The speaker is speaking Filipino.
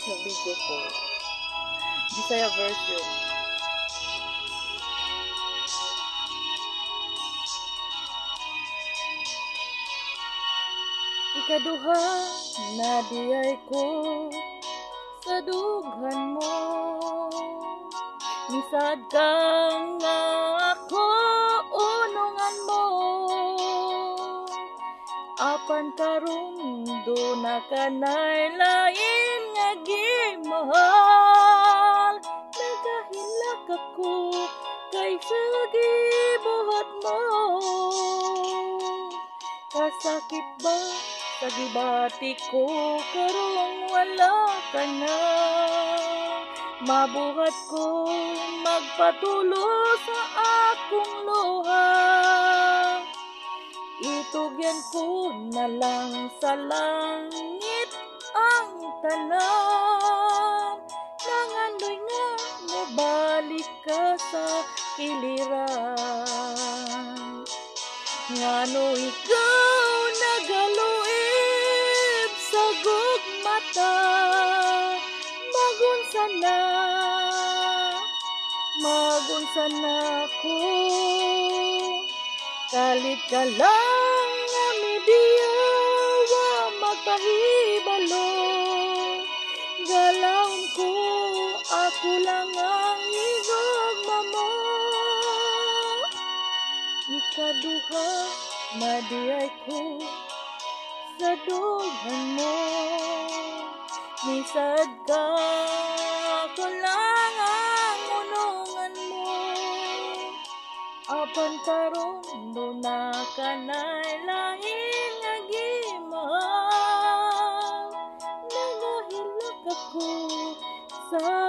sa video ko. Bisaya version. Ikaduha na diyay ko sa dughan mo, misad kang nga ako unungan mo, apan karon do na kanay lain nga gimahal, nagahilak ako kay sa gibuhat mo. Kasakit ba sa gibati ko karong wala ka na, mabuhat ko magpatulo sa akong luha, itugyan ko na lang sa langit ang tanan, nangandoy nga mabalik ka sa kiliran. Ngano ikaw nagaluib sa gugmata, magunsa na ko, kalit ka lang nga midiyawa magpahibalo, galawin ko ako lang ang igugma mo. Ikaduha na diyay ko sa dughan mo, misad ka ko lang ang unungan mo, apan karon do na kanay lain nga gimahal, nagahilak ako sa